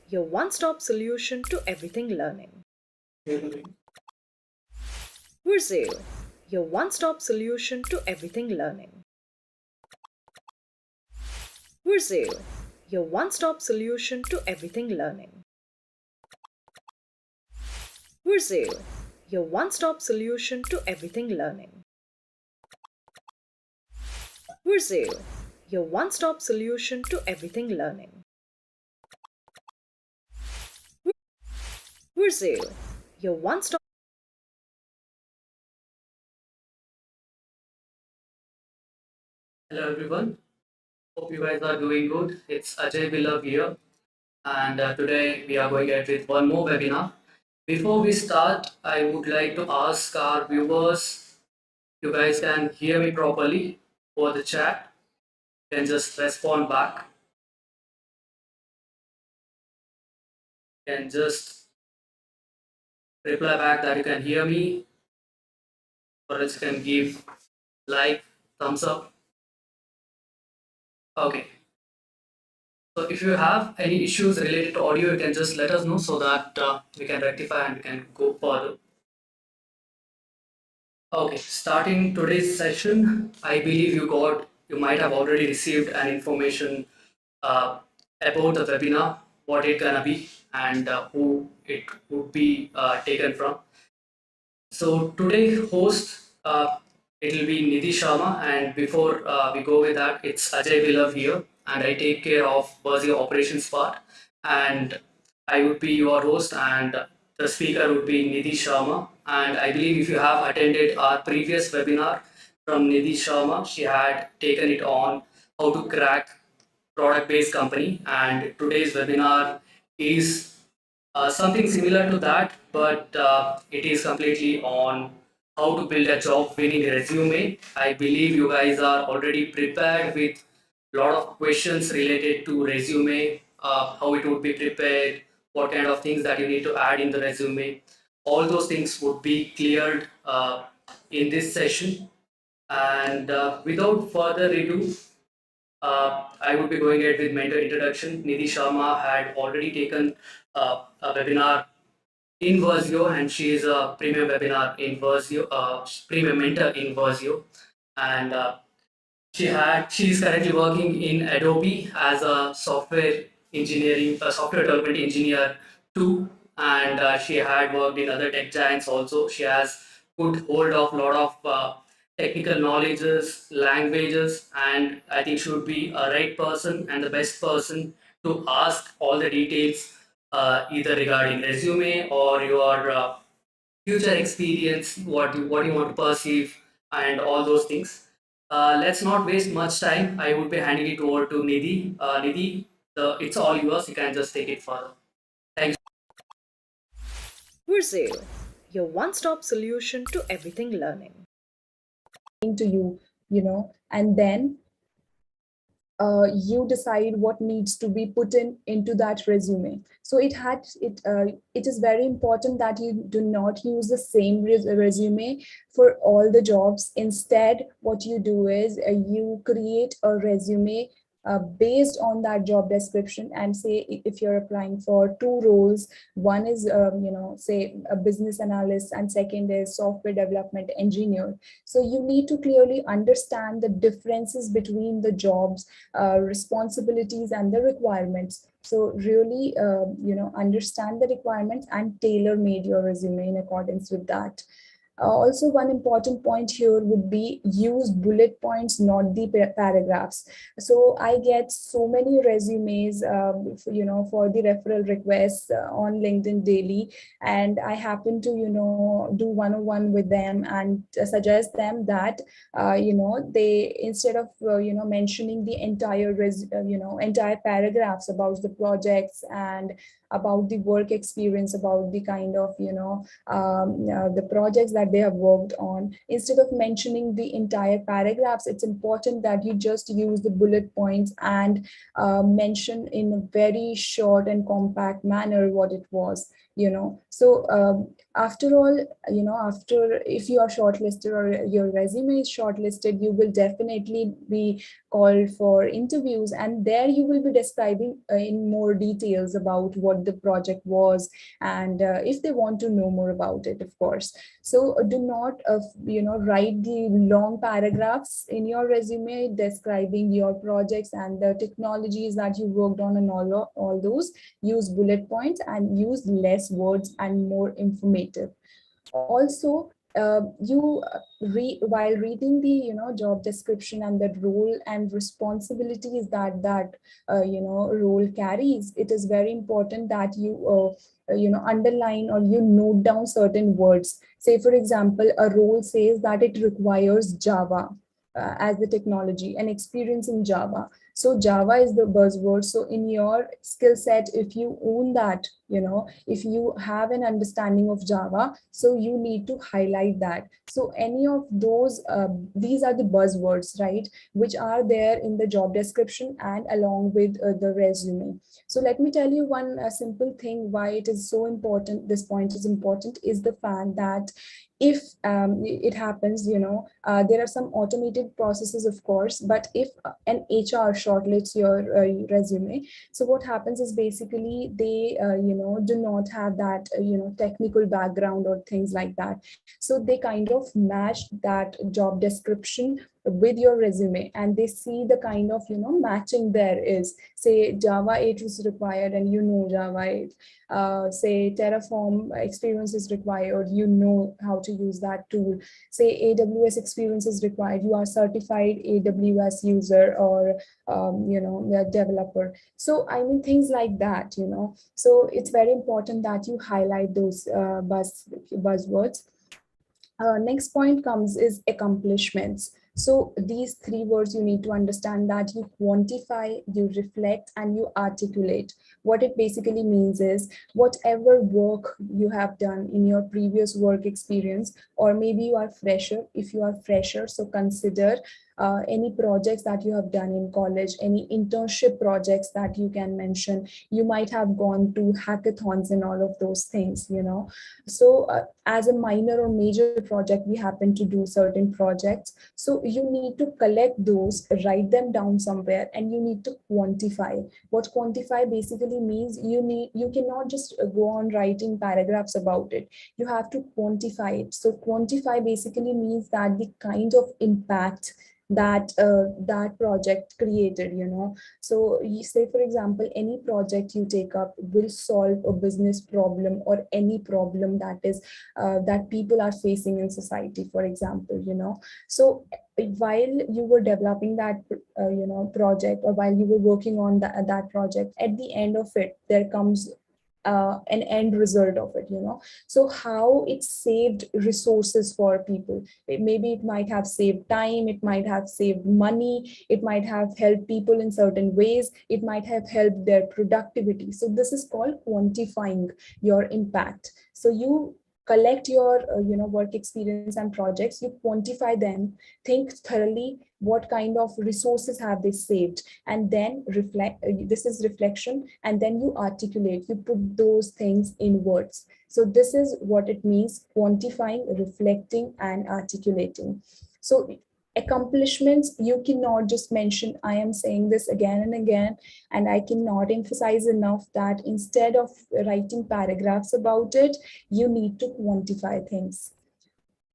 your one-stop solution to everything learning. Verzeo, your one-stop solution to everything learning. Verzeo, your one-stop solution to everything learning. Verzeo, your one-stop solution to everything learning. Verzeo, your one-stop solution to everything learning. Verzeo, your one-stop. Hello everyone, hope you guys are doing good. It's Ajay Villab here, and today we are going ahead with one more webinar. Before we start, I would like to ask our viewers, you guys can hear me properly over the chat, you can just respond back, you can just reply back that you can hear me, or else you can give like, thumbs up. Okay, so if you have any issues related to audio, you can just let us know so that we can rectify and we can go further. Okay, starting today's session, I believe you might have already received an information about the webinar, what it gonna be, and who it would be taken from. So today host, it will be Nidhi Sharma, and before we go with that, it's Ajay Villav here, and I take care of Verzeo operations part, and I would be your host, and the speaker would be Nidhi Sharma. And I believe if you have attended our previous webinar from Nidhi Sharma, she had taken it on how to crack product-based company, and today's webinar is something similar to that, but it is completely on how to build a job winning resume. I believe you guys are already prepared with a lot of questions related to resume, how it would be prepared, what kind of things that you need to add in the resume. All those things would be cleared in this session. And without further ado, I would be going ahead with mentor introduction. Nidhi Sharma had already taken a webinar in Verzeo, and she is a premium webinar in Verzeo, premium mentor in Verzeo, and she is currently working in Adobe as a software development engineer too, and she had worked in other tech giants also. She has good hold of a lot of technical knowledges, languages, and I think she would be a right person and the best person to ask all the details, either regarding resume or your future experience, what you want to perceive, and all those things. Let's not waste much time. I would be handing it over to Nidhi. Nidhi, it's all yours. You can just take it further. Thanks. Verzeo, your one-stop solution to everything learning. To you, and then you decide what needs to be put into that resume. So it is very important that you do not use the same resume for all the jobs. Instead, what you do is you create a resume based on that job description, and say if you're applying for two roles, one is say a business analyst and second is software development engineer. So you need to clearly understand the differences between the jobs, responsibilities and the requirements. So really understand the requirements and tailor made your resume in accordance with that. Also, one important point here would be use bullet points, not the paragraphs. So I get so many resumes, for the referral requests on LinkedIn daily, and I happen to, do one-on-one with them and suggest them that, they, instead of, mentioning the entire paragraphs about the projects and about the work experience, about the kind of, the projects that they have worked on. Instead of mentioning the entire paragraphs, it's important that you just use the bullet points and mention in a very short and compact manner what it was. So after all, after, if you are shortlisted or your resume is shortlisted, you will definitely be called for interviews, and there you will be describing in more details about what the project was, and if they want to know more about it, of course. So do not write the long paragraphs in your resume describing your projects and the technologies that you worked on and all those. Use bullet points and use less words and more informative. Also, you while reading the job description and the role and responsibilities that role carries, it is very important that you underline or you note down certain words. Say for example, a role says that it requires Java as the technology and experience in Java. So Java is the buzzword. So in your skill set, if you own that, if you have an understanding of Java, so you need to highlight that. So any of those, these are the buzzwords, right, which are there in the job description and along with the resume. So let me tell you one simple thing why it is so important. This point is important, is the fact that if it happens, there are some automated processes, of course, but if an HR shortlists your resume, so what happens is basically they do not have that technical background or things like that. So they kind of match that job description with your resume, and they see the kind of matching there is. Say Java 8 is required and Java 8. Say Terraform experience is required, how to use that tool. Say AWS experience is required, you are certified AWS user or a developer. So I mean things like that. So it's very important that you highlight those buzzwords. Next point comes is accomplishments. So these three words you need to understand, that you quantify, you reflect, and you articulate. What it basically means is whatever work you have done in your previous work experience, or maybe you are fresher. If you are fresher, so consider any projects that you have done in college, any internship projects that you can mention. You might have gone to hackathons and all of those things. So as a minor or major project, we happen to do certain projects. So you need to collect those, write them down somewhere, and you need to quantify. What quantify basically means, you cannot just go on writing paragraphs about it. You have to quantify it. So quantify basically means that the kind of impact that project created. So you say, for example, any project you take up will solve a business problem or any problem that people are facing in society, for example. So while you were developing that project, or while you were working on that project, at the end of it there comes an end result of it. So how it saved resources for people. Maybe it might have saved time, it might have saved money, it might have helped people in certain ways, it might have helped their productivity. So this is called quantifying your impact. So you collect your work experience and projects, you quantify them, think thoroughly what kind of resources have they saved, and then reflect. This is reflection, and then you articulate, you put those things in words. So this is what it means: quantifying, reflecting, and articulating. So accomplishments, you cannot just mention. I am saying this again and again, and I cannot emphasize enough that instead of writing paragraphs about it, you need to quantify things.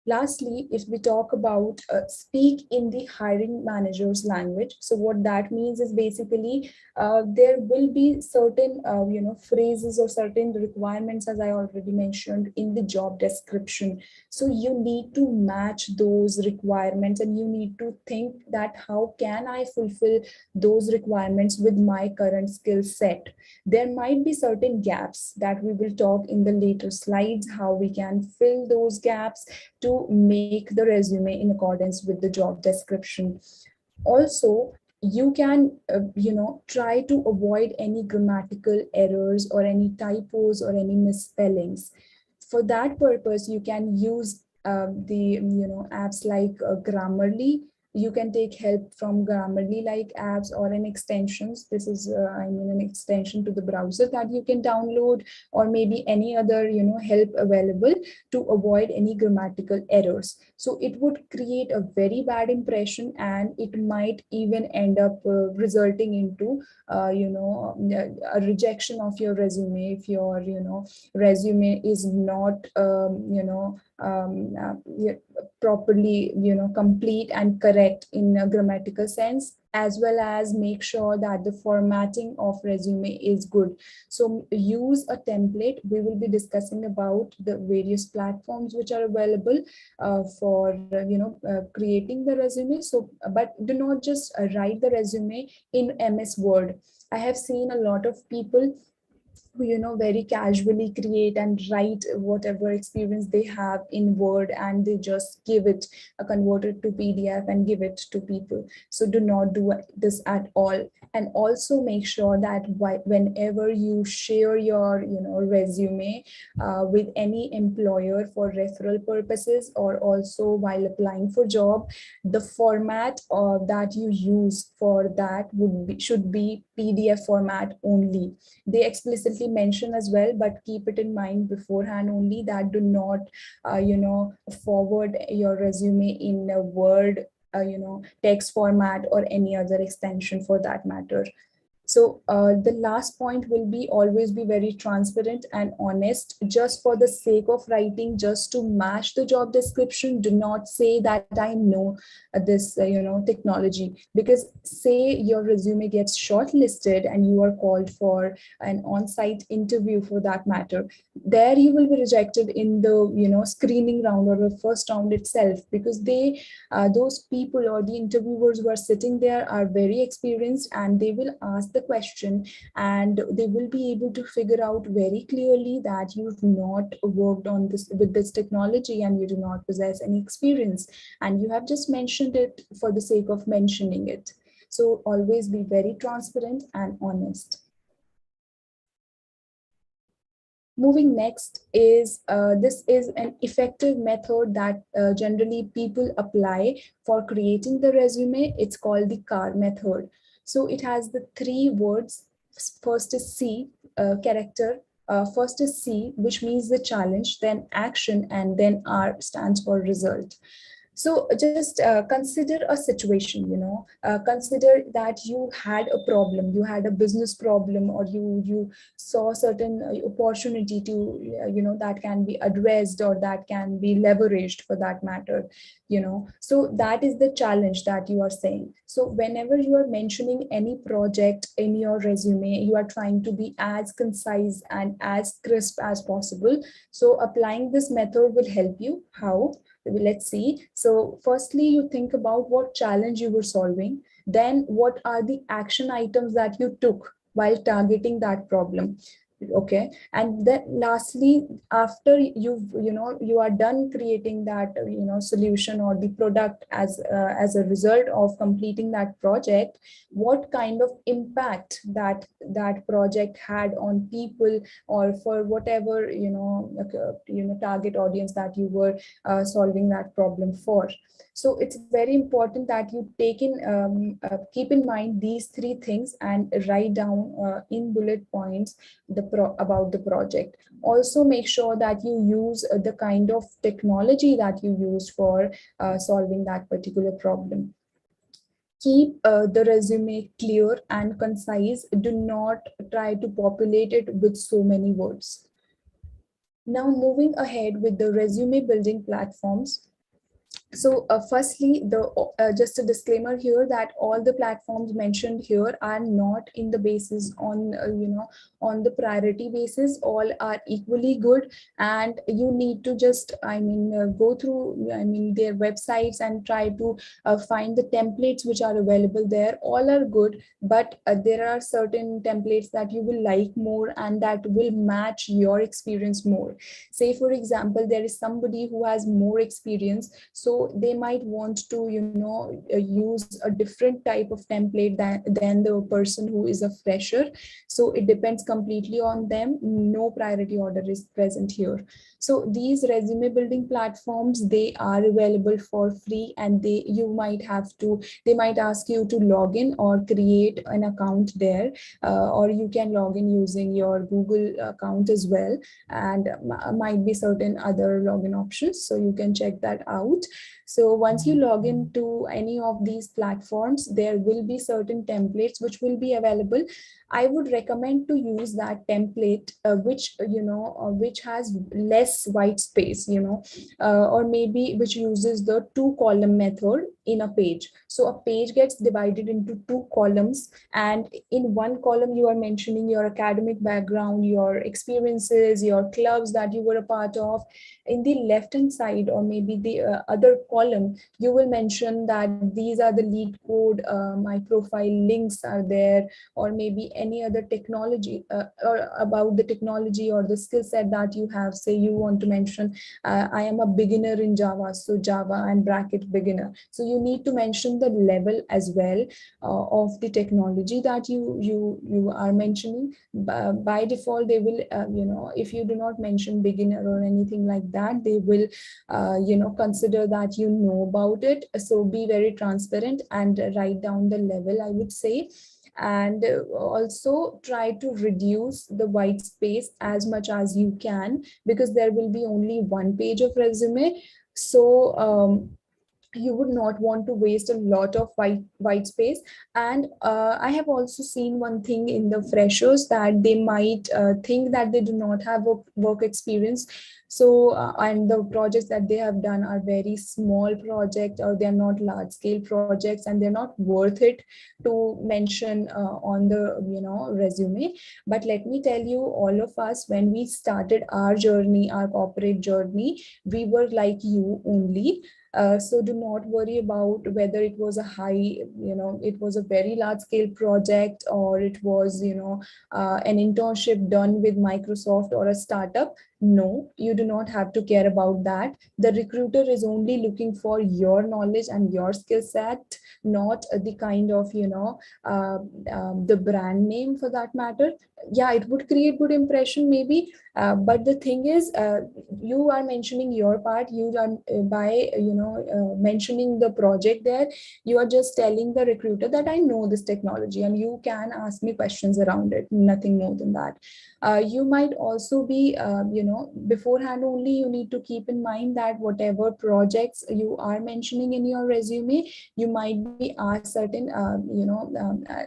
Lastly, if we talk about speak in the hiring manager's language. So what that means is basically there will be certain phrases or certain requirements, as I already mentioned, in the job description. So you need to match those requirements, and you need to think that how can I fulfill those requirements with my current skill set. There might be certain gaps that we will talk in the later slides, how we can fill those gaps to make the resume in accordance with the job description. Also, you can try to avoid any grammatical errors or any typos or any misspellings. For that purpose, you can use the apps like Grammarly, You can take help from Grammarly like apps or an extensions. This is an extension to the browser that you can download, or maybe any other help available to avoid any grammatical errors. So it would create a very bad impression, and it might even end up resulting into a rejection of your resume if your resume is not properly complete and correct in a grammatical sense, as well as make sure that the formatting of resume is good. So use a template. We will be discussing about the various platforms which are available for creating the resume. So but do not just write the resume in MS Word. I have seen a lot of people who very casually create and write whatever experience they have in Word, and they just give it convert it to PDF and give it to people. So do not do this at all. And also make sure that whenever you share your resume with any employer for referral purposes, or also while applying for job, the format that you use for that should be PDF format only. They explicitly mention as well, but keep it in mind beforehand only, that do not forward your resume in a Word text format or any other extension for that matter. So the last point will be, always be very transparent and honest. Just for the sake of writing, just to match the job description, do not say that I know this technology, because say your resume gets shortlisted and you are called for an on-site interview for that matter, there you will be rejected in the screening round or the first round itself, because those people or the interviewers who are sitting there are very experienced, and they will ask the question, and they will be able to figure out very clearly that you've not worked on this with this technology, and you do not possess any experience, and you have just mentioned it for the sake of mentioning it. So always be very transparent and honest. Moving next is, this is an effective method that generally people apply for creating the resume. It's called the CAR method. So it has the three words. First is C, character. First is C, which means the challenge, then action, and then R stands for result. So just consider a situation, consider that you had a problem, you had a business problem, or you saw certain opportunity to, that can be addressed or that can be leveraged for that matter, so that is the challenge that you are saying. So whenever you are mentioning any project in your resume, you are trying to be as concise and as crisp as possible. So applying this method will help you. How? Let's see. So firstly, you think about what challenge you were solving, then what are the action items that you took while targeting that problem. Okay, and then lastly, after you are done creating that solution or the product as a result of completing that project, what kind of impact that project had on people, or for whatever target audience that you were solving that problem for. So it's very important that you keep in mind these three things and write down in bullet points about the project. Also make sure that you use the kind of technology that you use for solving that particular problem. Keep the resume clear and concise. Do not try to populate it with so many words. Now moving ahead with the resume building platforms. So firstly, just a disclaimer here that all the platforms mentioned here are not in the basis on on the priority basis. All are equally good, and you need to just go through their websites and try to find the templates which are available there. All are good, but there are certain templates that you will like more and that will match your experience more. Say for example, there is somebody who has more experience, so So they might want to, use a different type of template than the person who is a fresher. So it depends completely on them. No priority order is present here. So these resume building platforms, they are available for free, and they might ask you to log in or create an account there, or you can log in using your Google account as well, and might be certain other login options, so you can check that out. So once you log into any of these platforms, there will be certain templates which will be available. I would recommend to use that template, which has less white space, or maybe which uses the two column method in a page. So a page gets divided into two columns, and in one column you are mentioning your academic background, your experiences, your clubs that you were a part of. In the left hand side, or maybe the other column, you will mention that these are the lead code, my profile links are there, or maybe any other technology, or about the technology or the skill set that you have. Say you want to mention, I am a beginner in Java, so Java and bracket beginner. So you need to mention the level as well of the technology that you are mentioning. By default, they will, if you do not mention beginner or anything like that, they will, consider that you know about it. So be very transparent and write down the level, I would say. And also try to reduce the white space as much as you can, because there will be only one page of resume. So you would not want to waste a lot of white space. And I have also seen one thing in the freshers, that they might think that they do not have a work experience. So and the projects that they have done are very small projects, or they're not large scale projects, and they're not worth it to mention on the resume. But let me tell you, all of us, when we started our journey, our corporate journey, we were like you only. So do not worry about whether it was a it was a very large scale project, or it was, an internship done with Microsoft or a startup. No, you do not have to care about that. The recruiter is only looking for your knowledge and your skill set, not the kind of, the brand name for that matter. Yeah, it would create good impression maybe, but the thing is, you are mentioning your part. You are by mentioning the project there, you are just telling the recruiter that I know this technology, and you can ask me questions around it, nothing more than that. You might also be, beforehand only, you need to keep in mind that whatever projects you are mentioning in your resume, you might be asked certain,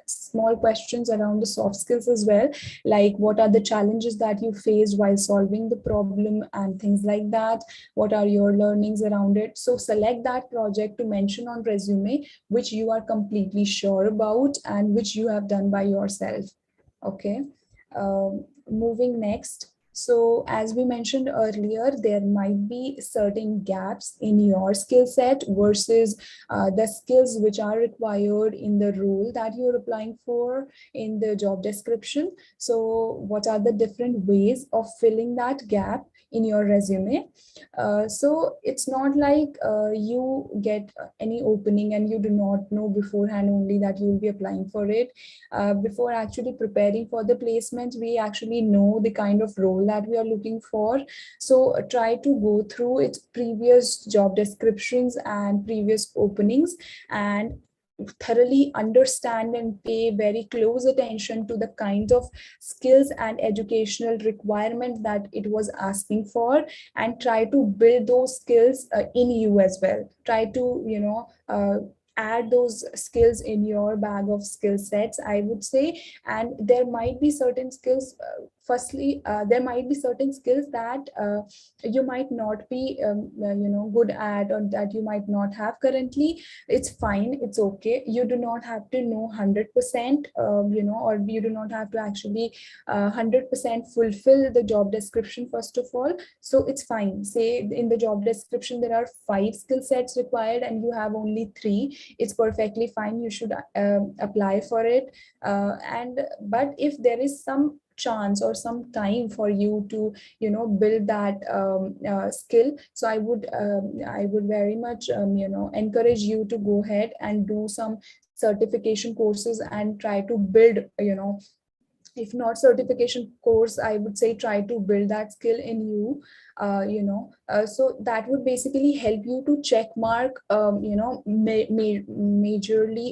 small questions around the soft skills as well, like what are the challenges that you faced while solving the problem and things like that. What are your learnings around it? So select that project to mention on resume which you are completely sure about and which you have done by yourself. Okay. Moving next. So as we mentioned earlier, there might be certain gaps in your skill set versus the skills which are required in the role that you're applying for in the job description. So what are the different ways of filling that gap in your resume? So it's not like you get any opening and you do not know beforehand only that you will be applying for it. Before actually preparing for the placement, we actually know the kind of role that we are looking for. So try to go through its previous job descriptions and previous openings, and thoroughly understand and pay very close attention to the kinds of skills and educational requirements that it was asking for, and try to build those skills in you as well. Try to add those skills in your bag of skill sets, I would say. And there might be certain skills, firstly, there might be certain skills that you might not be good at, or that you might not have currently. It's fine, it's okay. You do not have to know 100%, or you do not have to actually 100% fulfill the job description first of all. So it's fine. Say in the job description there are 5 skill sets required and you have only 3. It's perfectly fine. You should apply for it. And but if there is some chance or some time for you to build that skill. So I would very much encourage you to go ahead and do some certification courses and try to build, if not certification course, I would say try to build that skill in you. So that would basically help you to check mark majorly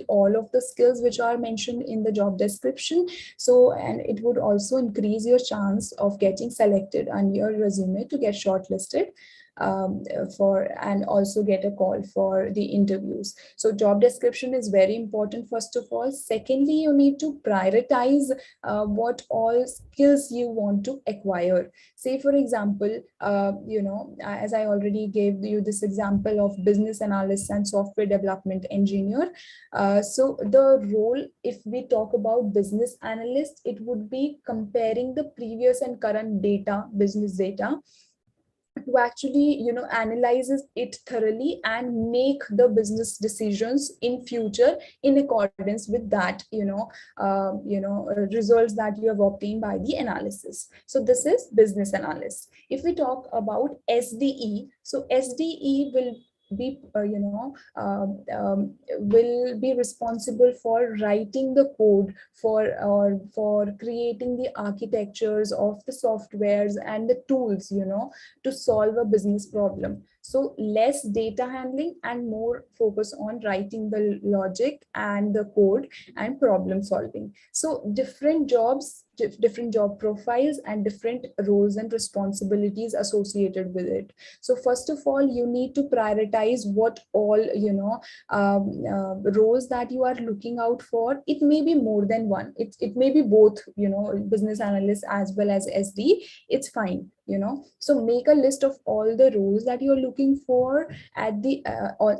all of the skills which are mentioned in the job description. So, and it would also increase your chance of getting selected on your resume to get shortlisted for, and also get a call for the interviews. So job description is very important, first of all. Secondly, you need to prioritize what all skills you want to acquire. Say for example, as I already gave you this example of business analyst and software development engineer. So the role, if we talk about business analyst, it would be comparing the previous and current data, business data, to actually analyzes it thoroughly and make the business decisions in future in accordance with that results that you have obtained by the analysis. So this is business analyst. If we talk about SDE, so SDE be will be responsible for writing the code for creating the architectures of the softwares and the tools to solve a business problem. So less data handling and more focus on writing the logic and the code and problem solving. So different jobs, different job profiles and different roles and responsibilities associated with it. So first of all, you need to prioritize what all roles that you are looking out for. It may be more than one. It may be both, business analyst as well as SD. It's fine. So make a list of all the roles that you're looking for at the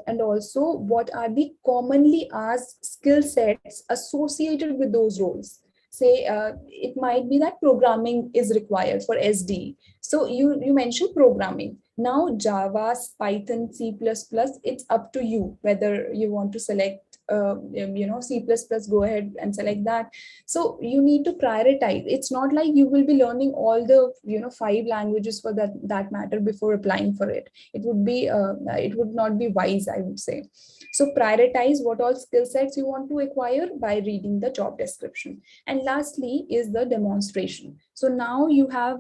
and also what are the commonly asked skill sets associated with those roles. Say it might be that programming is required for SD. So you mentioned programming. Now Java, Python, C++, it's up to you whether you want to select C++, go ahead and select that. So you need to prioritize. It's not like you will be learning all the 5 languages for that matter before applying for it. It would not be wise, I would say. So prioritize what all skill sets you want to acquire by reading the job description. And lastly is the demonstration. So now you have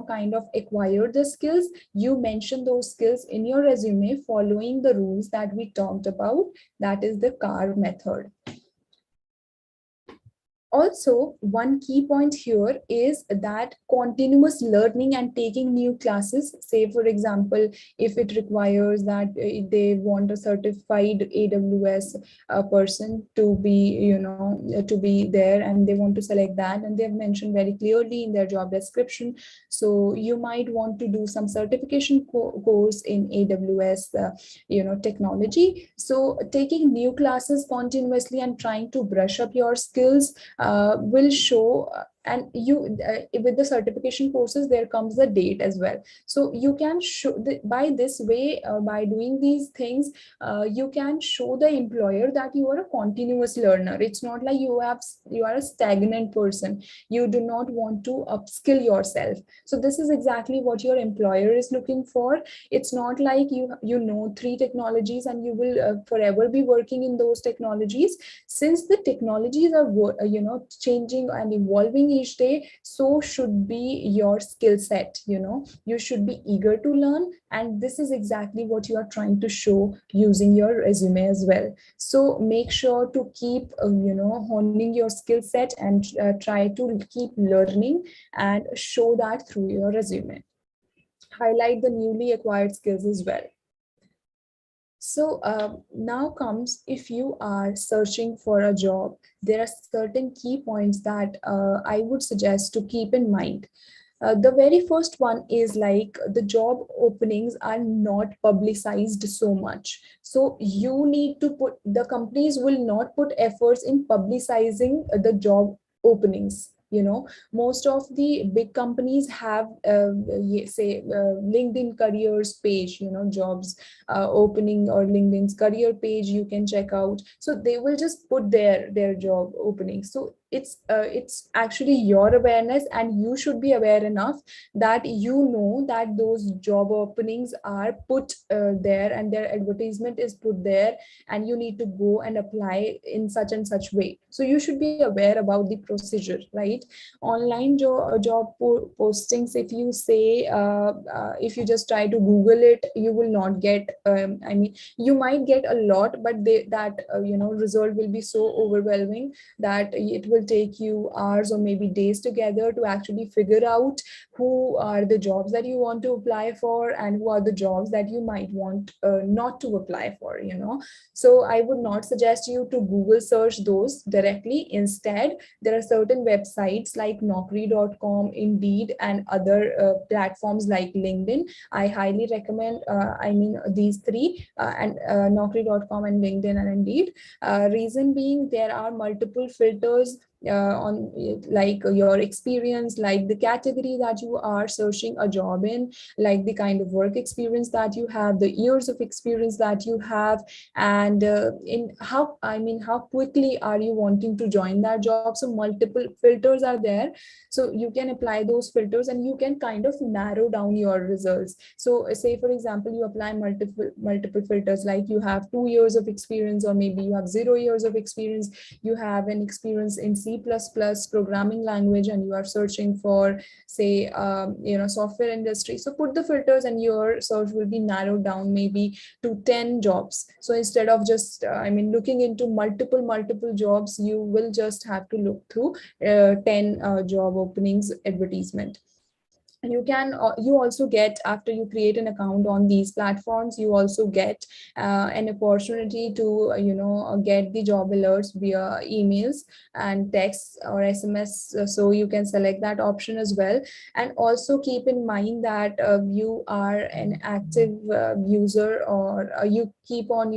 kind of acquired the skills. You mention those skills in your resume following the rules that we talked about. That is the CAR method. Also, one key point here is that continuous learning and taking new classes. Say, for example, if it requires that they want a certified AWS person to be, to be there, and they want to select that, and they've mentioned very clearly in their job description. So you might want to do some certification course in AWS, technology. So taking new classes continuously and trying to brush up your skills will show, and you with the certification courses there comes the date as well. So you can show by this way, by doing these things, you can show the employer that you are a continuous learner. It's not like you are a stagnant person. You do not want to upskill yourself. So this is exactly what your employer is looking for. It's not like you know 3 technologies and you will forever be working in those technologies. Since the technologies are changing and evolving each day, so should be your skill set. You should be eager to learn, and this is exactly what you are trying to show using your resume as well. So make sure to keep honing your skill set and try to keep learning and show that through your resume. Highlight the newly acquired skills as well. So now comes, if you are searching for a job, there are certain key points that I would suggest to keep in mind. The very first one is like the job openings are not publicized so much. So you need to the companies will not put efforts in publicizing the job openings. Most of the big companies have say LinkedIn careers page, jobs opening, or LinkedIn's career page you can check out. So they will just put their job openings. So it's actually your awareness, and you should be aware enough that you know that those job openings are put there, and their advertisement is put there, and you need to go and apply in such and such way. So you should be aware about the procedure, right? Online postings, if you say if you just try to Google it, you will not get I mean, you might get a lot, but that result will be so overwhelming that it will take you hours or maybe days together to actually figure out who are the jobs that you want to apply for, and who are the jobs that you might want not to apply for, so I would not suggest you to Google search those directly. Instead, there are certain websites like Naukri.com, Indeed, and other platforms like LinkedIn. I highly recommend, these three, and Naukri.com and LinkedIn and Indeed. Reason being, there are multiple filters on like your experience, like the category that you are searching a job in, like the kind of work experience that you have, the years of experience that you have, and in how quickly are you wanting to join that job. So multiple filters are there, so you can apply those filters and you can kind of narrow down your results. So say for example, you apply multiple filters, like you have 2 years of experience, or maybe you have 0 years of experience, you have an experience in C++ programming language, and you are searching for, say, software industry. So put the filters and your search will be narrowed down maybe to 10 jobs. So instead of just looking into multiple jobs, you will just have to look through 10 job openings advertisement. And you also get, after you create an account on these platforms, you also get an opportunity to get the job alerts via emails and texts or SMS, so you can select that option as well. And also keep in mind that you are an active user, or you keep on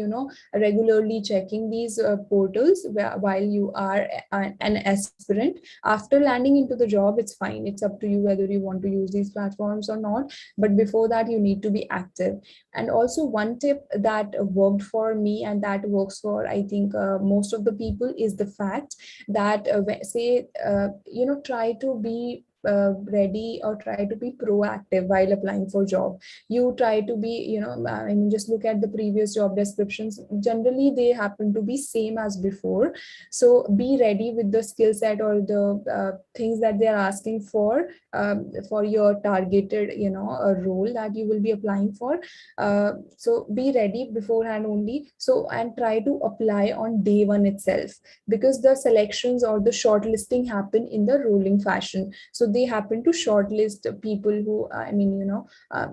regularly checking these portals while you are an aspirant. After landing into the job, it's fine, it's up to you whether you want to use these platforms or not, but before that you need to be active. And also, one tip that worked for me, and that works for, I think, most of the people, is the fact that say try to be ready, or try to be proactive while applying for job. You try to be, just look at the previous job descriptions. Generally they happen to be same as before, so be ready with the skill set or the things that they are asking for your targeted role that you will be applying for. So be ready beforehand only, so and try to apply on day one itself, because the selections or the shortlisting happen in the rolling fashion. So they happen to shortlist people who,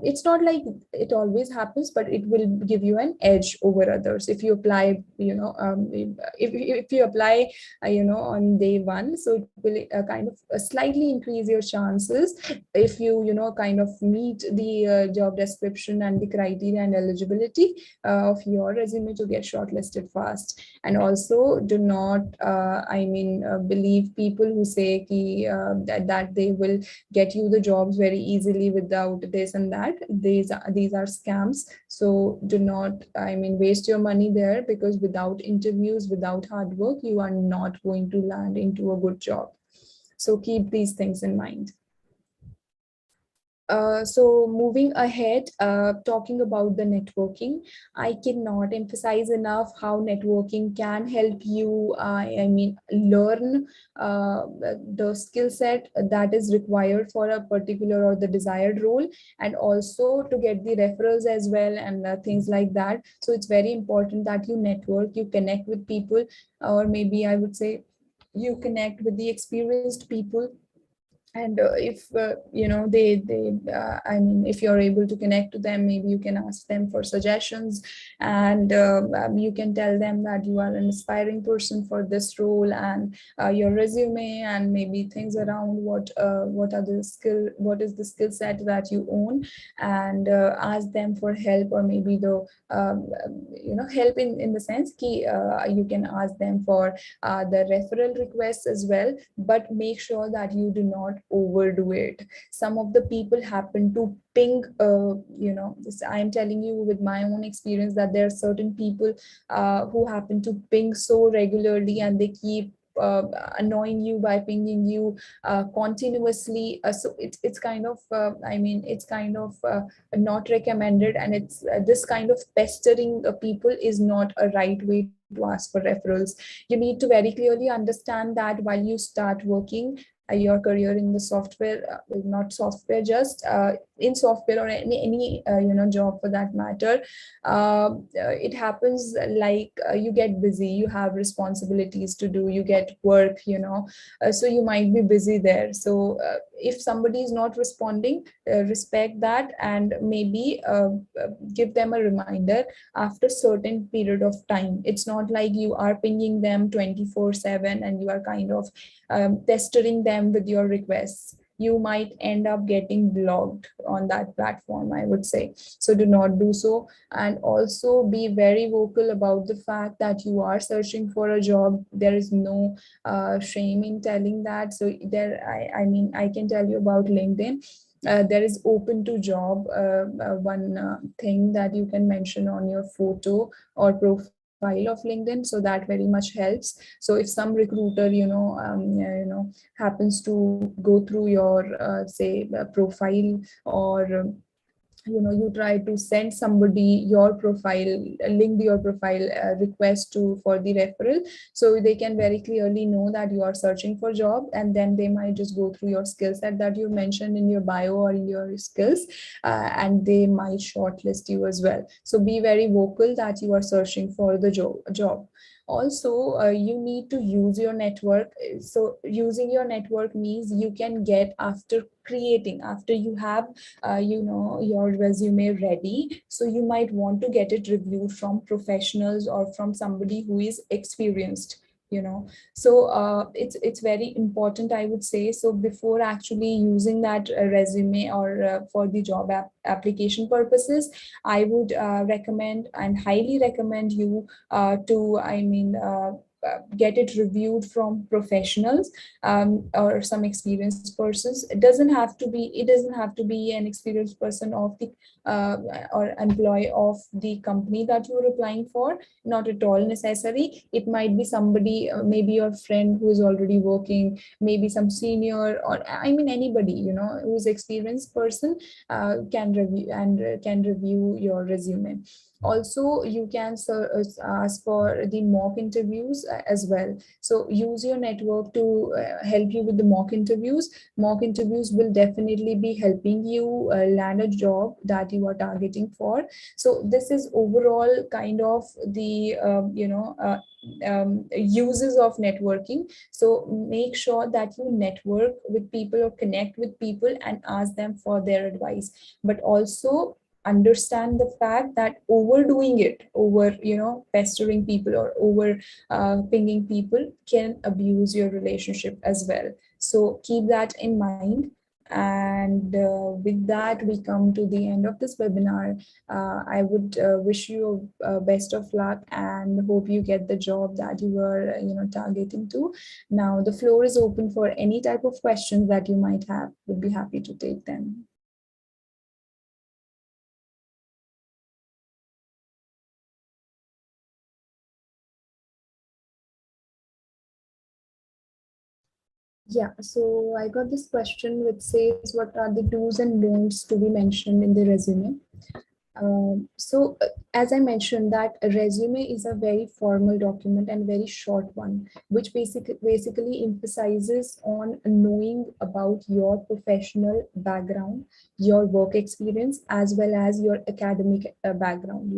it's not like it always happens, but it will give you an edge over others if you apply, if you apply on day one. So it will kind of slightly increase your chances if you kind of meet the job description and the criteria and eligibility of your resume to get shortlisted fast. And also, do not believe people who say that they will get you the jobs very easily without this and that. These are scams. So do not waste your money there, because without interviews, without hard work, you are not going to land into a good job. So keep these things in mind. So moving ahead, talking about the networking, I cannot emphasize enough how networking can help you, learn the skill set that is required for a particular or the desired role, and also to get the referrals as well, and things like that. So it's very important that you network, you connect with people, or maybe I would say you connect with the experienced people. And if if you're able to connect to them, maybe you can ask them for suggestions, and you can tell them that you are an aspiring person for this role, and your resume and maybe things around what is the skill set that you own, and ask them for help, or maybe the help in the sense ki, you can ask them for the referral requests as well, but make sure that you do not overdo it. Some of the people happen to ping, I am telling you with my own experience that there are certain people who happen to ping so regularly, and they keep annoying you by pinging you continuously. So it's kind of it's kind of not recommended, and it's this kind of pestering people is not a right way to ask for referrals. You need to very clearly understand that while you start working your career in the software, not software, just in software or any job for that matter, it happens like you get busy, you have responsibilities to do, you get work, so you might be busy there. So if somebody is not responding, respect that, and maybe give them a reminder after certain period of time. It's not like you are pinging them 24/7 and you are kind of pestering them with your requests. You might end up getting blocked on that platform, I would say. So do not do so. And also be very vocal about the fact that you are searching for a job. There is no shame in telling that. So I can tell you about LinkedIn. There is open to job, one thing that you can mention on your photo or profile of LinkedIn, so that very much helps. So if some recruiter happens to go through your say profile, or you try to send somebody your profile, link your profile, request to for the referral, so they can very clearly know that you are searching for job, and then they might just go through your skill set that you mentioned in your bio or in your skills, and they might shortlist you as well. So be very vocal that you are searching for the job. Also, you need to use your network. So using your network means you can get, after creating, after you have your resume ready, so you might want to get it reviewed from professionals or from somebody who is experienced. So it's very important, I would say. So before actually using that resume or for the job application purposes, I would recommend and highly recommend you to get it reviewed from professionals, or some experienced persons. It doesn't have to be an experienced person of the uh, or employee of the company that you're applying for. Not at all necessary. It might be somebody, maybe your friend who is already working, maybe some senior, or anybody who's experienced person can review your resume. Also, you can ask for the mock interviews as well. So use your network to help you with the mock interviews. Mock interviews will definitely be helping you land a job that you are targeting for. So this is overall kind of the uses of networking. So make sure that you network with people or connect with people and ask them for their advice, but also understand the fact that overdoing it, over pestering people or over pinging people, can abuse your relationship as well. So keep that in mind. And with that, we come to the end of this webinar. I would wish you best of luck and hope you get the job that you were targeting to. Now the floor is open for any type of questions that you might have. Would be happy to take them. Yeah, so I got this question which says, what are the do's and don'ts to be mentioned in the resume? As I mentioned, that a resume is a very formal document and very short one, which basically emphasizes on knowing about your professional background, your work experience, as well as your academic background.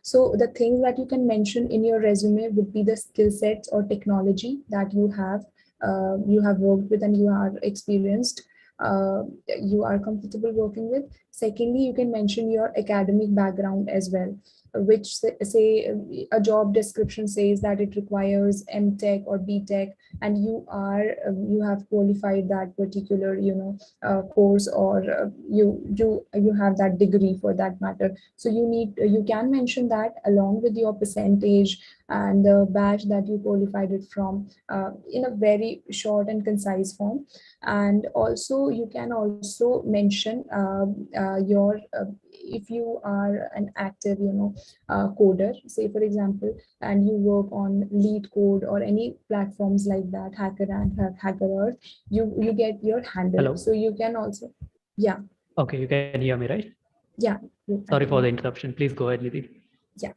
So the things that you can mention in your resume would be the skill sets or technology that you have worked with and you are experienced, you are comfortable working with. Secondly, you can mention your academic background as well, which say a job description says that it requires MTech or BTech, and you have qualified that particular course, or you have that degree for that matter. So you can mention that along with your percentage and the batch that you qualified it from, in a very short and concise form. And also you can also mention your if you are an active, coder, say for example, and you work on Lead Code or any platforms like that, Hacker and Hacker Earth, you get your handle. Hello. So you can also, yeah, Okay, you can hear me, right? yeah. I Sorry for the can, interruption. Please go ahead, Nidhi. yeah.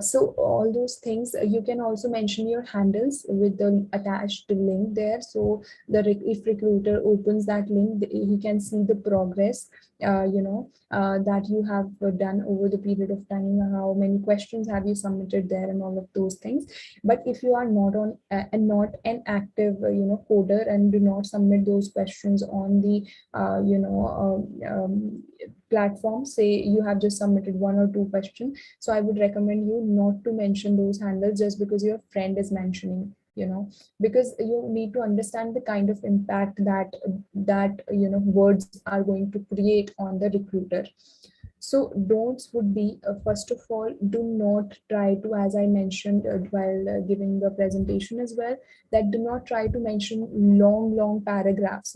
So all those things, you can also mention your handles with the attached link there. So if recruiter opens that link, he can see the progress, that you have done over the period of time, how many questions have you submitted there, and all of those things. But if you are not on and not an active, coder, and do not submit those questions on the, platform, say you have just submitted one or two questions, so I would recommend you not to mention those handles just because your friend is mentioning, because you need to understand the kind of impact that words are going to create on the recruiter. So don'ts would be, first of all, do not try to, as I mentioned while giving the presentation as well, that do not try to mention long paragraphs,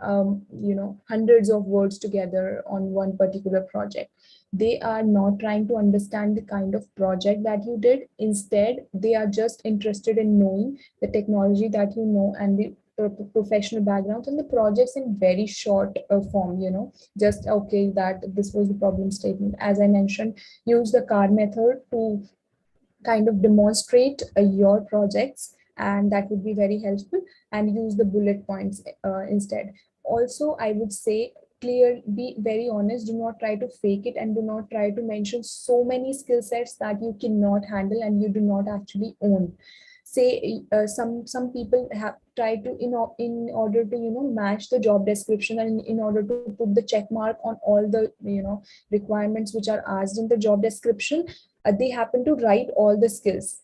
hundreds of words together on one particular project. They are not trying to understand the kind of project that you did. Instead, they are just interested in knowing the technology that you know and the professional backgrounds and the projects in very short form, just okay, that this was the problem statement. As I mentioned, use the car method to kind of demonstrate your projects, and that would be very helpful, and use the bullet points instead. Also, I would say, be very honest, do not try to fake it, and do not try to mention so many skill sets that you cannot handle and you do not actually own. Say some people have tried to, in order to match the job description, and in order to put the check mark on all the requirements which are asked in the job description, they happen to write all the skills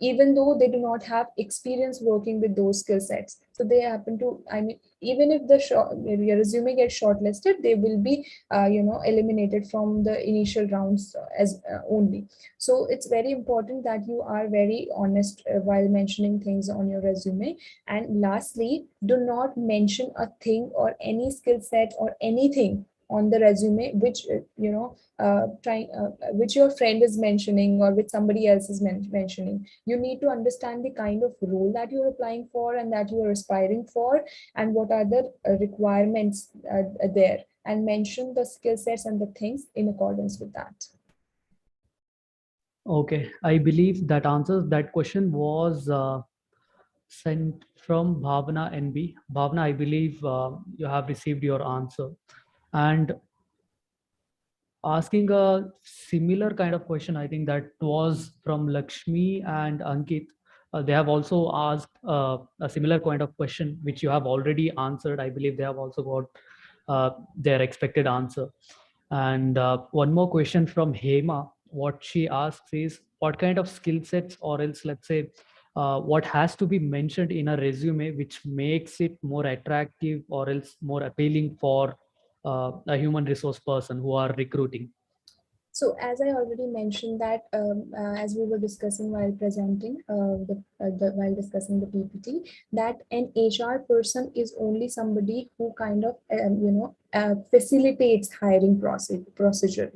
even though they do not have experience working with those skill sets. So they happen to, I mean, even if your resume gets shortlisted, they will be, eliminated from the initial rounds as only. So it's very important that you are very honest while mentioning things on your resume. And lastly, do not mention a thing or any skill set or anything on the resume which which your friend is mentioning or which somebody else is mentioning. You need to understand the kind of role that you're applying for and that you are aspiring for, and what are the requirements there, and mention the skill sets and the things in accordance with that. Okay, I believe that answers that question was sent from Bhavana NB. Bhavana, I believe you have received your answer. And asking a similar kind of question, I think that was from Lakshmi and Ankit. They have also asked a similar kind of question, which you have already answered. I believe they have also got their expected answer. And one more question from Hema. What she asks is, what kind of skill sets, or else, let's say, what has to be mentioned in a resume which makes it more attractive or else more appealing for a human resource person who are recruiting? So as I already mentioned that, as we were discussing while presenting while discussing the PPT, that an HR person is only somebody who kind of facilitates hiring procedure.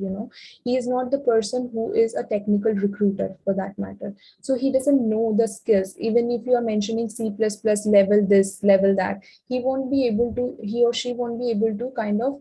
He is not the person who is a technical recruiter for that matter. So he doesn't know the skills. Even if you are mentioning C++ level this, level that, he or she won't be able to kind of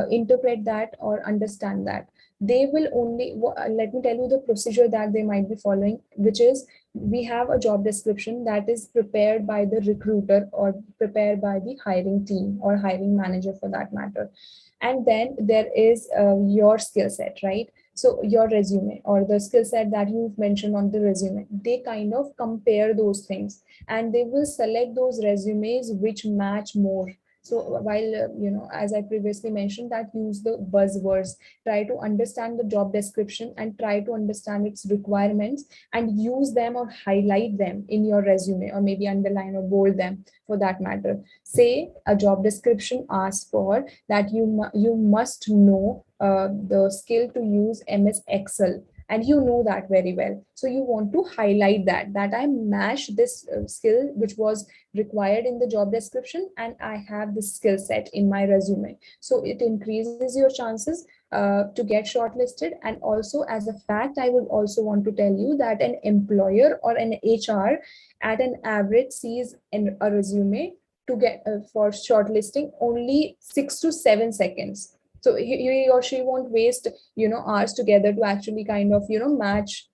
interpret that or understand that. They will only, let me tell you the procedure that they might be following, which is, we have a job description that is prepared by the recruiter or prepared by the hiring team or hiring manager for that matter. And then there is your skill set, right? So your resume or the skill set that you've mentioned on the resume, they kind of compare those things and they will select those resumes which match more. So while, as I previously mentioned, that use the buzzwords, try to understand the job description and try to understand its requirements and use them or highlight them in your resume, or maybe underline or bold them for that matter. Say a job description asks for that you must know the skill to use MS Excel, and you know that very well. So you want to highlight that I match this skill which was required in the job description, and I have this skill set in my resume. So it increases your chances to get shortlisted. And also, as a fact, I would also want to tell you that an employer or an HR at an average sees a resume to get for shortlisting only 6 to 7 seconds. So he or she won't waste hours together to actually kind of match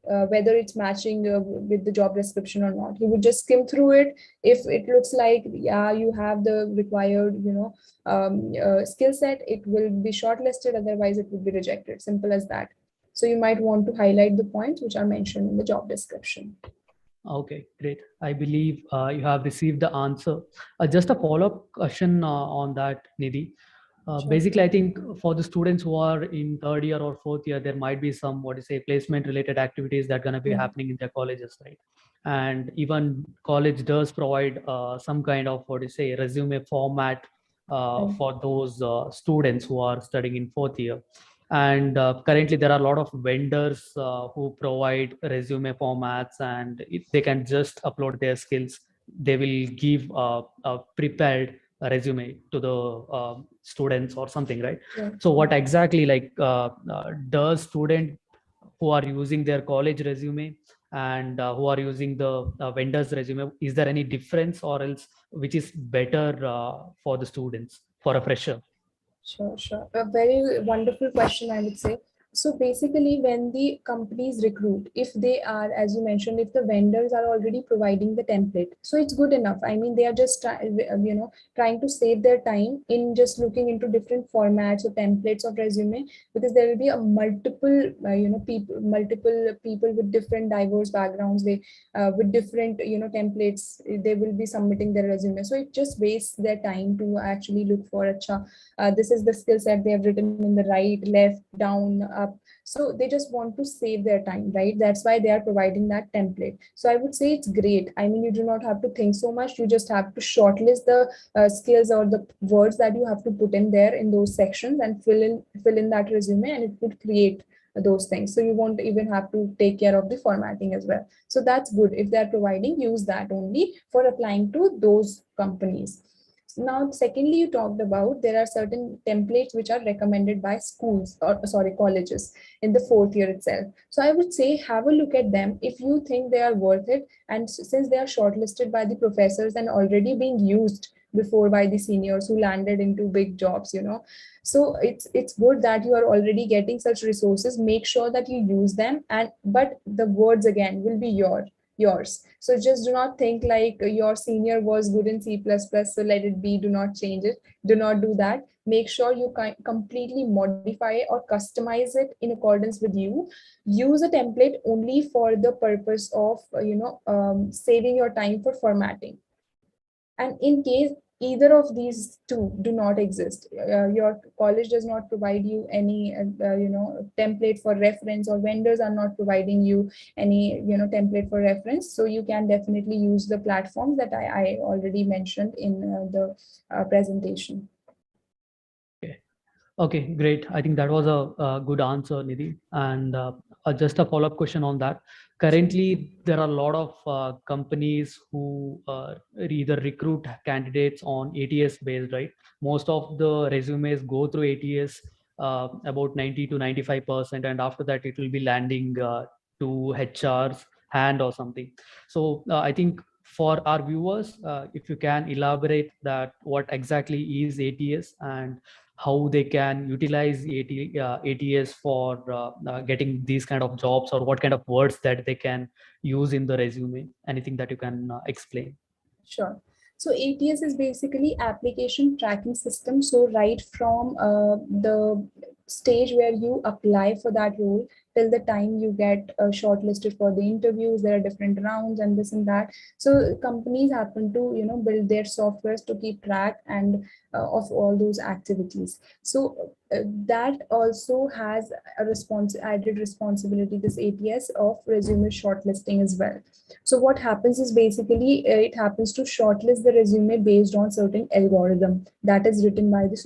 whether it's matching with the job description or not. He would just skim through it. If it looks like, yeah, you have the required skill set, it will be shortlisted, otherwise it would be rejected. Simple as that. So you might want to highlight the points which are mentioned in the job description. Okay, great. I believe you have received the answer. Just a follow-up question on that, Nidhi. Sure. Basically, I think for the students who are in third year or fourth year, there might be some, what to say, placement related activities that are going to be Yeah. happening in their colleges, right? And even college does provide some kind of, what to say, resume format Right. for those students who are studying in fourth year. And currently there are a lot of vendors who provide resume formats, and if they can just upload their skills, they will give a prepared resume to the students or something, right? Yeah. So what exactly, like, does student who are using their college resume and who are using the vendor's resume, is there any difference, or else which is better for the students, for a fresher? Sure, sure. A very wonderful question, I would say. So basically, when the companies recruit, if they are, as you mentioned, if the vendors are already providing the template, so it's good enough. I mean, they are just trying to save their time in just looking into different formats or templates of resume, because there will be a multiple people with different diverse backgrounds. They with different templates, they will be submitting their resume. So it just wastes their time to actually look for this is the skill set they have written in the right, left, down, up. So they just want to save their time, right? That's why they are providing that template. So I would say it's great. I mean, you do not have to think so much. You just have to shortlist the skills or the words that you have to put in there in those sections and fill in that resume, and it would create those things. So you won't even have to take care of the formatting as well. So that's good. If they're providing, use that only for applying to those companies. Now, secondly, you talked about there are certain templates which are recommended by schools, or sorry, colleges in the fourth year itself. So I would say have a look at them if you think they are worth it. And since they are shortlisted by the professors and already being used before by the seniors who landed into big jobs, so it's good that you are already getting such resources. Make sure that you use them, and but the words again will be yours. So just do not think like your senior was good in C++, so let it be, do not change it. Do not do that. Make sure you completely modify or customize it in accordance with you. Use a template only for the purpose of, saving your time for formatting. And in case either of these two do not exist, your college does not provide you any template for reference, or vendors are not providing you any template for reference, so you can definitely use the platforms that I already mentioned in the presentation. Okay, great. I think that was a good answer, Nidhi. And just a follow-up question on that. Currently, there are a lot of companies who either recruit candidates on ATS based, right? Most of the resumes go through ATS, about 90 to 95%, and after that, it will be landing to HR's hand or something. So I think for our viewers, if you can elaborate that what exactly is ATS and how they can utilize ATS for getting these kind of jobs, or what kind of words that they can use in the resume. Anything that you can explain? Sure. So ATS is basically application tracking system. So right from the stage where you apply for that role till the time you get shortlisted for the interviews, there are different rounds and this and that. So companies happen to build their softwares to keep track and of all those activities. So that also has a added responsibility, this ATS, of resume shortlisting as well. So what happens is basically it happens to shortlist the resume based on certain algorithm that is written by the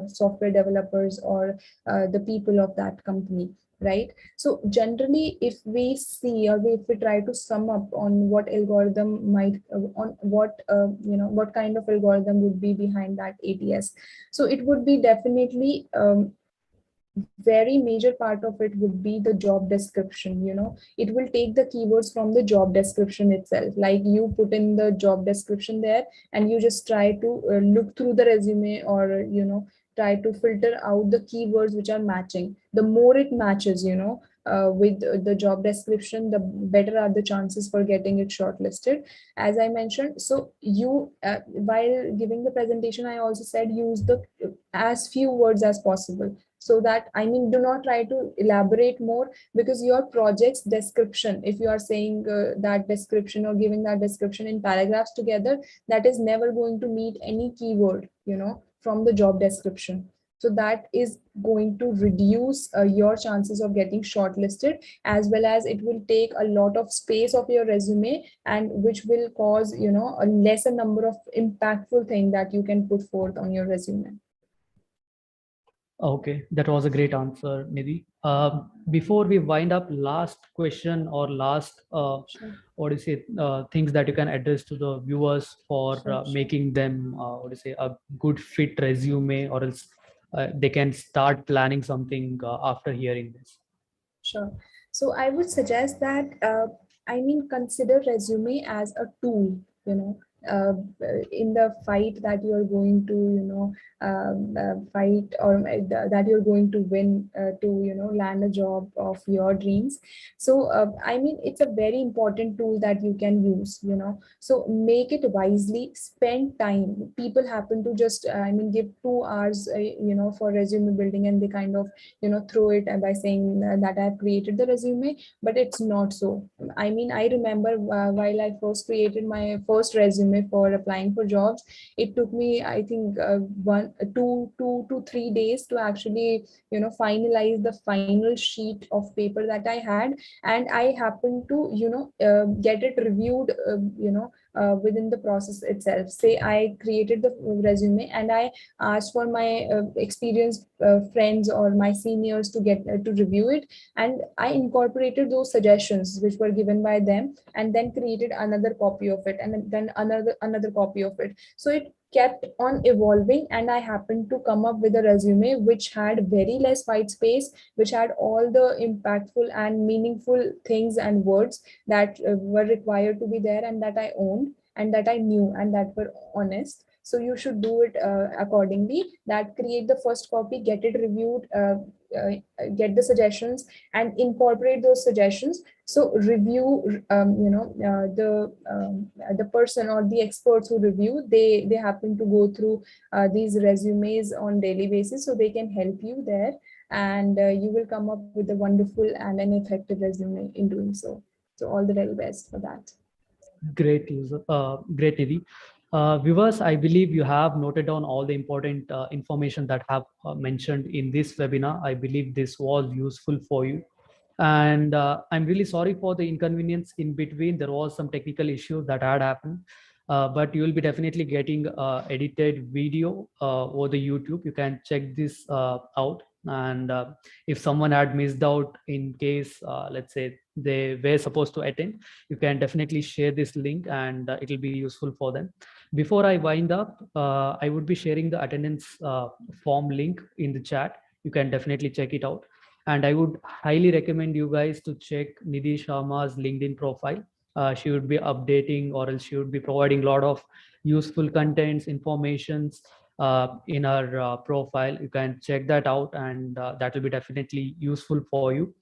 software developers or the people of that company, right? So generally, if we see, or if we try to sum up on what algorithm might, on what what kind of algorithm would be behind that ATS, so it would be definitely very major part of it would be the job description. It will take the keywords from the job description itself, like you put in the job description there, and you just try to look through the resume, or try to filter out the keywords which are matching. The more it matches, with the job description, the better are the chances for getting it shortlisted, as I mentioned. So you, while giving the presentation, I also said use the as few words as possible, so that, I mean, do not try to elaborate more, because your project's description, if you are saying that description or giving that description in paragraphs together, that is never going to meet any keyword, from the job description. So that is going to reduce your chances of getting shortlisted, as well as it will take a lot of space of your resume, and which will cause, a lesser number of impactful thing that you can put forth on your resume. Okay, that was a great answer, Nidhi. Before we wind up, last question or last, Sure. what do you say, things that you can address to the viewers for Sure. making them, what do you say, a good fit resume, or else they can start planning something after hearing this. Sure. So I would suggest that, I mean, consider resume as a tool, in the fight that you are going to, fight, or that you're going to win, to, land a job of your dreams. So, I mean, it's a very important tool that you can use, so make it wisely, spend time. People happen to just, I mean, give 2 hours, for resume building, and they kind of, throw it by saying that I've created the resume, but it's not so. I mean, I remember while I first created my first resume for applying for jobs, it took me, I think, 2 to 3 days to actually, finalize the final sheet of paper that I had. And I happened to, get it reviewed, within the process itself. Say I created the resume, and I asked for my experienced friends or my seniors to get to review it, and I incorporated those suggestions which were given by them, and then created another copy of it, and then another copy of it. So it kept on evolving, and I happened to come up with a resume which had very less white space, which had all the impactful and meaningful things and words that were required to be there, and that I owned, and that I knew, and that were honest. So you should do it accordingly. That create the first copy, get it reviewed, get the suggestions, and incorporate those suggestions. So review, the person or the experts who review, they happen to go through these resumes on daily basis, so they can help you there, and you will come up with a wonderful and an effective resume in doing so. So all the very best for that. Great, user. Great, Nidhi. Viewers, I believe you have noted down all the important information that have mentioned in this webinar. I believe this was useful for you. And I'm really sorry for the inconvenience in between. There was some technical issue that had happened, but you will be definitely getting edited video over the YouTube. You can check this out. And if someone had missed out in case, let's say they were supposed to attend, you can definitely share this link, and it will be useful for them. Before I wind up, I would be sharing the attendance form link in the chat. You can definitely check it out. And I would highly recommend you guys to check Nidhi Sharma's LinkedIn profile. She would be updating, or else she would be providing a lot of useful contents, informations in her profile. You can check that out, and that will be definitely useful for you.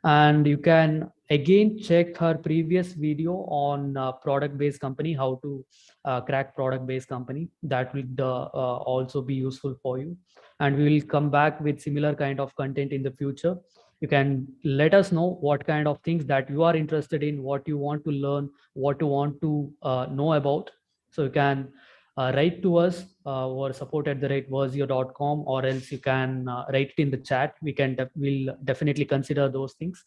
And you can again check her previous video on product based company, how to crack product based company. That will also be useful for you. And we will come back with similar kind of content in the future. You can let us know what kind of things that you are interested in, what you want to learn, what you want to know about. So you can write to us or support@verzeo.com, or else you can write it in the chat. We'll definitely consider those things.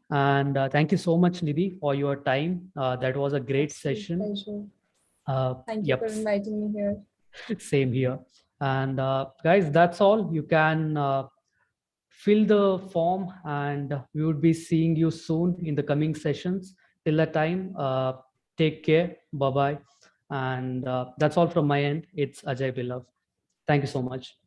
And thank you so much, Nidhi, for your time. That was a great Absolute session. pleasure. Thank you Yep, for inviting me here. same here. And guys, that's all. You can fill the form, and we would be seeing you soon in the coming sessions. Till that time, take care. Bye bye. And that's all from my end. It's Ajay Bilav. Thank you so much.